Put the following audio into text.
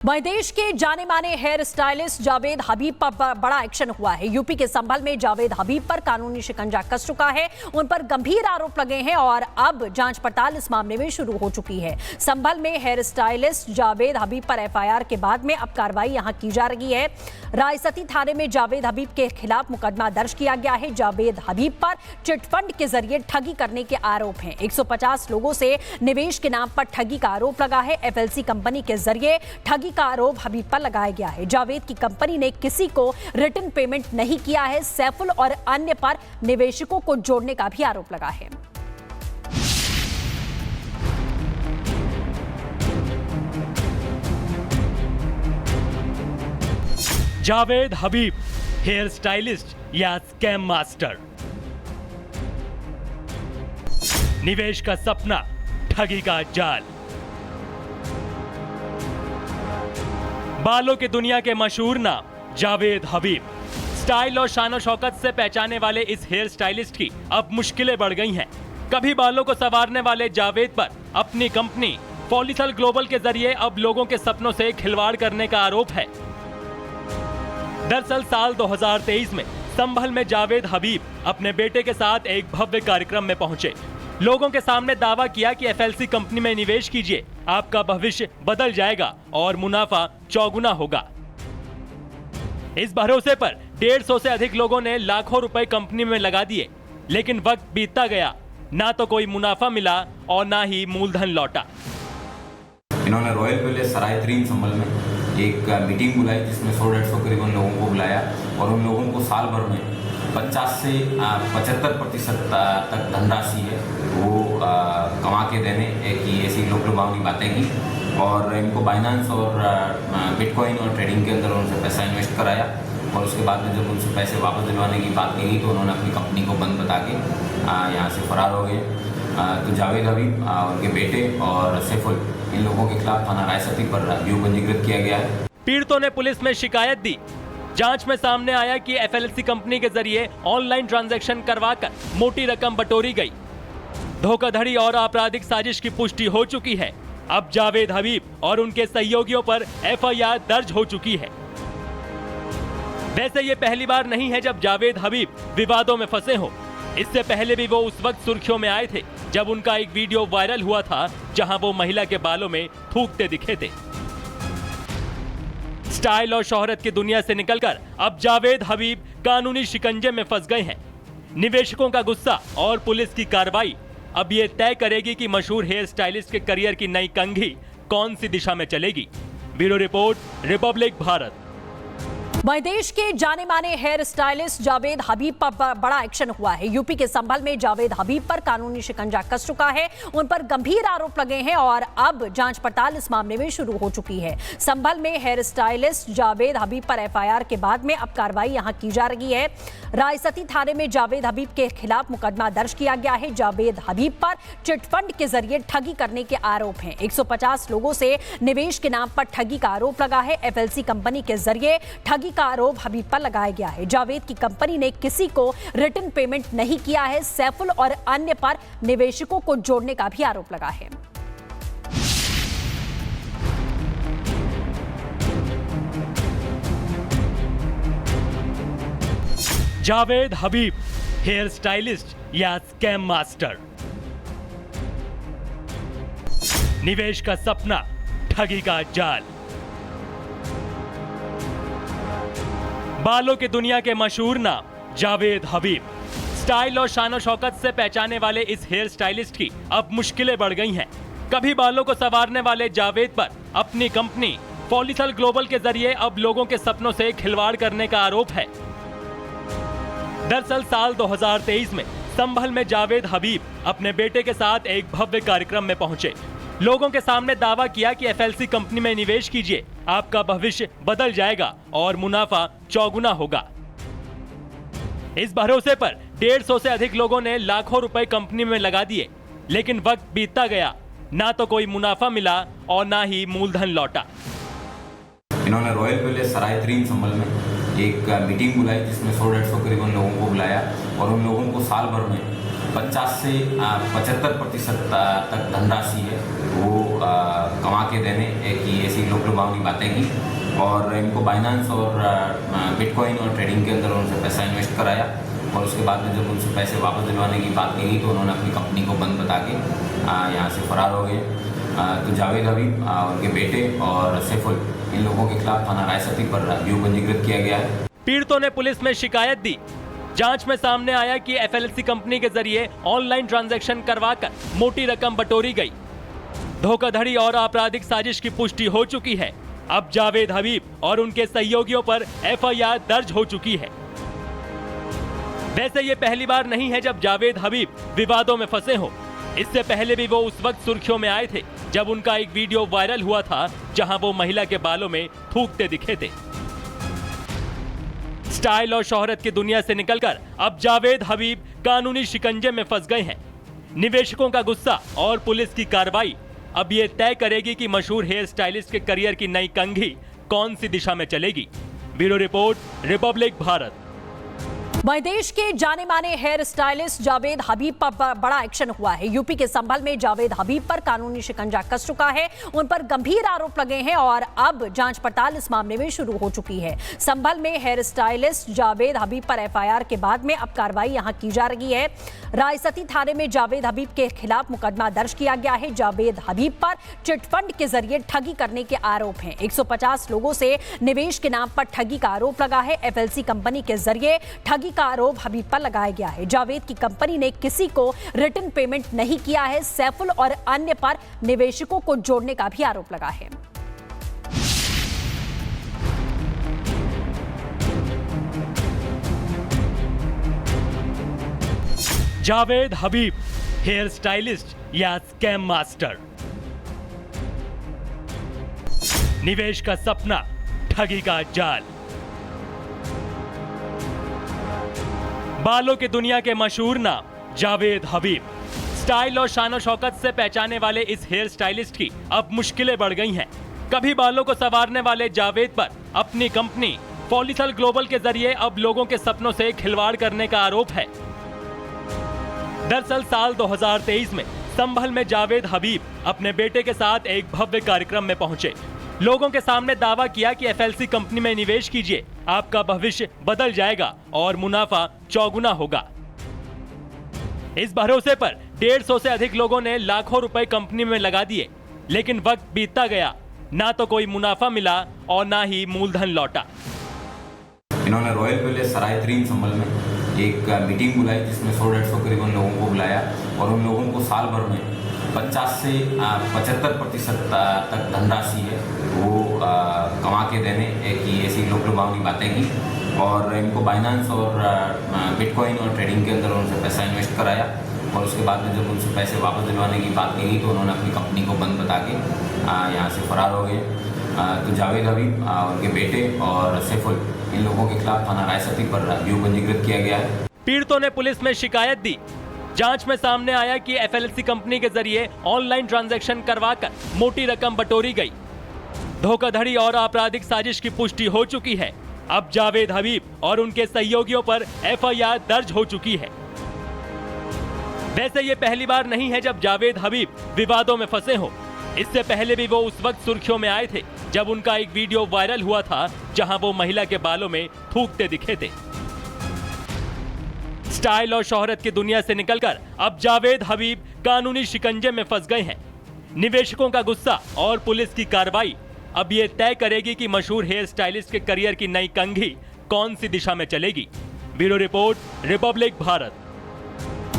वहीं देश के जाने माने हेयर स्टाइलिस्ट जावेद हबीब पर बड़ा एक्शन हुआ है। यूपी के संभल में जावेद हबीब पर कानूनी शिकंजा कस चुका है। उन पर गंभीर आरोप लगे हैं और अब जांच पड़ताल इस मामले में शुरू हो चुकी है। संभल में हेयर स्टाइलिस्ट जावेद हबीब पर एफआईआर के बाद में अब कार्रवाई यहां की जा रही है। रायसती थाने में जावेद हबीब के खिलाफ मुकदमा दर्ज किया गया है। जावेद हबीब पर चिटफंड के जरिए ठगी करने के आरोप हैं। 150 लोगों से निवेश के नाम पर ठगी का आरोप लगा है। एफएलसी कंपनी के जरिए ठगी का आरोप हबीब पर लगाया गया है। जावेद की कंपनी ने किसी को रिटर्न पेमेंट नहीं किया है। सैफुल और अन्य पर निवेशकों को जोड़ने का भी आरोप लगा है। जावेद हबीब हेयर स्टाइलिस्ट या स्कैम मास्टर, निवेश का सपना, ठगी का जाल। बालों की दुनिया के मशहूर नाम जावेद हबीब। स्टाइल और शान और शौकत से पहचाने वाले इस हेयर स्टाइलिस्ट की अब मुश्किलें बढ़ गई हैं। कभी बालों को संवारने वाले जावेद पर अपनी कंपनी पॉलीसल ग्लोबल के जरिए अब लोगों के सपनों से खिलवाड़ करने का आरोप है। दरअसल साल 2023 में संभल में जावेद हबीब अपने बेटे के साथ एक भव्य कार्यक्रम में पहुंचे। लोगों के सामने दावा किया कि एफएलसी कंपनी में निवेश कीजिए, आपका भविष्य बदल जाएगा और मुनाफा चौगुना होगा। इस भरोसे पर 150 से अधिक लोगों ने लाखों रुपए कंपनी में लगा दिए, लेकिन वक्त बीतता गया, ना तो कोई मुनाफा मिला और ना ही मूलधन लौटा। इन्होंने रॉयल पैलेस सराय तरीन संभल में एक मीटिंग बुलाई जिसमें 100-150 करीबन लोगों को बुलाया और उन लोगों को साल भर में 50 से 75% तक धनराशि है वो कमा के देने की ऐसी लोक लुभावनी बातें की और इनको बाइनेंस और बिटकॉइन और ट्रेडिंग के अंदर उनसे पैसा इन्वेस्ट कराया और उसके बाद में जब उनसे पैसे वापस दिलवाने की बात की तो उन्होंने अपनी कंपनी को बंद बता के यहाँ से फरार हो गए। तो जावेद हबीब, उनके बेटे और सैफुल, इन लोगों के खिलाफ थाना रायसती पर अभियोग पंजीकृत किया गया है। पीड़ितों ने पुलिस में शिकायत दी। जांच में सामने आया कि एफएलसी कंपनी के जरिए ऑनलाइन ट्रांजैक्शन करवाकर मोटी रकम बटोरी गई। धोखाधड़ी और आपराधिक साजिश की पुष्टि हो चुकी है। अब जावेद हबीब और उनके सहयोगियों पर एफआईआर दर्ज हो चुकी है। वैसे ये पहली बार नहीं है जब जावेद हबीब विवादों में फंसे हो। इससे पहले भी वो उस वक्त सुर्खियों में आए थे जब उनका एक वीडियो वायरल हुआ था जहां वो महिला के बालों में थूकते दिखे थे। स्टाइल और शोहरत की दुनिया से निकलकर अब जावेद हबीब कानूनी शिकंजे में फंस गए हैं। निवेशकों का गुस्सा और पुलिस की कार्रवाई अब ये तय करेगी कि मशहूर हेयर स्टाइलिस्ट के करियर की नई कंघी कौन सी दिशा में चलेगी। Bureau report, Republic Bharat. वहीं देश के जाने माने हेयर स्टाइलिस्ट जावेद हबीब पर बड़ा एक्शन हुआ है। यूपी के संभल में जावेद हबीब पर कानूनी शिकंजा कस चुका है। उन पर गंभीर आरोप लगे हैं और अब जांच पड़ताल इस मामले में शुरू हो चुकी है। संभल में हेयर स्टाइलिस्ट जावेद हबीब पर एफआईआर के बाद में अब कार्रवाई यहां की जा रही है। रायसती थाने में जावेद हबीब के खिलाफ मुकदमा दर्ज किया गया है। जावेद हबीब पर चिटफंड के जरिए ठगी करने के आरोप हैं। 150 लोगों से निवेश के नाम पर ठगी का आरोप लगा है। एफएलसी कंपनी के जरिए ठगी का आरोप हबीब पर लगाया गया है। जावेद की कंपनी ने किसी को रिटर्न पेमेंट नहीं किया है। सैफुल और अन्य पर निवेशकों को जोड़ने का भी आरोप लगा है। जावेद हबीब हेयर स्टाइलिस्ट या स्कैम मास्टर, निवेश का सपना, ठगी का जाल। बालों की दुनिया के मशहूर नाम जावेद हबीब। स्टाइल और शान और शौकत से पहचाने वाले इस हेयर स्टाइलिस्ट की अब मुश्किलें बढ़ गई हैं। कभी बालों को संवारने वाले जावेद पर अपनी कंपनी पॉलीसल ग्लोबल के जरिए अब लोगों के सपनों से खिलवाड़ करने का आरोप है। दरअसल साल 2023 में संभल में जावेद हबीब अपने बेटे के साथ एक भव्य कार्यक्रम में पहुंचे। लोगों के सामने दावा किया कि एफएलसी कंपनी में निवेश कीजिए, आपका भविष्य बदल जाएगा और मुनाफा चौगुना होगा। इस भरोसे पर 150 से अधिक लोगों ने लाखों रुपए कंपनी में लगा दिए, लेकिन वक्त बीतता गया, ना तो कोई मुनाफा मिला और ना ही मूलधन लौटा। इन्होंने रॉयल पैलेस सराय तरीन संभल में एक मीटिंग बुलाई जिसमें 100-150 करीबन लोगों को बुलाया और उन लोगों को साल भर में 50 से 75% तक धनराशि है वो कमा के देने की ऐसी लोक लुभावनी बातें की और इनको बाइनेंस और बिटकॉइन और ट्रेडिंग के अंदर उनसे पैसा इन्वेस्ट कराया और उसके बाद में जब उनसे पैसे वापस दिलवाने की बात की तो उन्होंने अपनी कंपनी को बंद बता के यहाँ से फरार हो गए। तो जावेद हबीब, उनके बेटे और सैफुल, इन लोगों के खिलाफ थाना रायसती पर अभियोग पंजीकृत किया गया है। पीड़ितों ने पुलिस में शिकायत दी। जांच में सामने आया कि एफएलसी कंपनी के जरिए ऑनलाइन ट्रांजैक्शन करवाकर मोटी रकम बटोरी गई। धोखाधड़ी और आपराधिक साजिश की पुष्टि हो चुकी है। अब जावेद हबीब और उनके सहयोगियों पर एफआईआर दर्ज हो चुकी है। वैसे ये पहली बार नहीं है जब जावेद हबीब विवादों में फंसे हो। इससे पहले भी वो उस वक्त सुर्खियों में आए थे जब उनका एक वीडियो वायरल हुआ था जहां वो महिला के बालों में थूकते दिखे थे। स्टाइल और शोहरत की दुनिया से निकलकर अब जावेद हबीब कानूनी शिकंजे में फंस गए हैं। निवेशकों का गुस्सा और पुलिस की कार्रवाई अब ये तय करेगी कि मशहूर हेयर स्टाइलिस्ट के करियर की नई कंघी कौन सी दिशा में चलेगी। Bureau report, Republic Bharat. वहीं देश के जाने माने हेयर स्टाइलिस्ट जावेद हबीब पर बड़ा एक्शन हुआ है। यूपी के संभल में जावेद हबीब पर कानूनी शिकंजा कस चुका है। उन पर गंभीर आरोप लगे हैं और अब जांच पड़ताल इस मामले में शुरू हो चुकी है। संभल में हेयर स्टाइलिस्ट जावेद हबीब पर एफआईआर के बाद में अब कार्रवाई यहां की जा रही है। रायसती थाने में जावेद हबीब के खिलाफ मुकदमा दर्ज किया गया है। जावेद हबीब पर चिटफंड के जरिए ठगी करने के आरोप हैं। 150 लोगों से निवेश के नाम पर ठगी का आरोप लगा है। एफएलसी कंपनी के जरिए ठगी का आरोप हबीब पर लगाया गया है। जावेद की कंपनी ने किसी को रिटर्न पेमेंट नहीं किया है। सैफुल और अन्य पर निवेशकों को जोड़ने का भी आरोप लगा है। जावेद हबीब, हेयर स्टाइलिस्ट या स्कैम मास्टर। निवेश का सपना, ठगी का जाल। बालों की दुनिया के मशहूर नाम जावेद हबीब। स्टाइल और शान और शौकत से पहचाने वाले इस हेयर स्टाइलिस्ट की अब मुश्किलें बढ़ गई हैं। कभी बालों को संवारने वाले जावेद पर अपनी कंपनी पॉलीसल ग्लोबल के जरिए अब लोगों के सपनों से खिलवाड़ करने का आरोप है। दरअसल साल 2023 में संभल में जावेद हबीब अपने बेटे के साथ एक भव्य कार्यक्रम में पहुंचे। लोगों के सामने दावा किया कि एफएलसी कंपनी में निवेश कीजिए, आपका भविष्य बदल जाएगा और मुनाफा चौगुना होगा। इस भरोसे पर 150 से अधिक लोगों ने लाखों रुपए कंपनी में लगा दिए, लेकिन वक्त बीतता गया, ना तो कोई मुनाफा मिला और ना ही मूलधन लौटा। इन्होंने रॉयल पैलेस सराय 3 संभल में एक मीटिंग बुलाई जिसमें 100-150 करीबन लोगों को बुलाया और उन लोगों को साल भर में 50 से 75% तक धनराशि है वो कमा के देने की ऐसी लोक लुभावनी बातें की और इनको बाइनेंस और बिटकॉइन और ट्रेडिंग के अंदर उनसे पैसा इन्वेस्ट कराया और उसके बाद में जब उनसे पैसे वापस दिलवाने की बात की तो उन्होंने अपनी कंपनी को बंद बता के यहाँ से फरार हो गए। तो जावेद हबीब, उनके बेटे और सैफुल, इन लोगों के खिलाफ थाना रायसती पर अभियोग पंजीकृत किया गया है। पीड़ितों ने पुलिस में शिकायत दी। जांच में सामने आया कि एफएलसी कंपनी के जरिए ऑनलाइन ट्रांजैक्शन करवाकर मोटी रकम बटोरी गई। धोखाधड़ी और आपराधिक साजिश की पुष्टि हो चुकी है। अब जावेद हबीब और उनके सहयोगियों पर एफआईआर दर्ज हो चुकी है। वैसे ये पहली बार नहीं है जब जावेद हबीब विवादों में फंसे हो। इससे पहले भी वो उस वक्त सुर्खियों में आए थे जब उनका एक वीडियो वायरल हुआ था जहां वो महिला के बालों में थूकते दिखे थे। स्टाइल और शोहरत की दुनिया से निकलकर अब जावेद हबीब कानूनी शिकंजे में फंस गए हैं। निवेशकों का गुस्सा और पुलिस की कार्रवाई अब ये तय करेगी कि मशहूर हेयर स्टाइलिस्ट के करियर की नई कंघी कौन सी दिशा में चलेगी। Bureau report, Republic Bharat.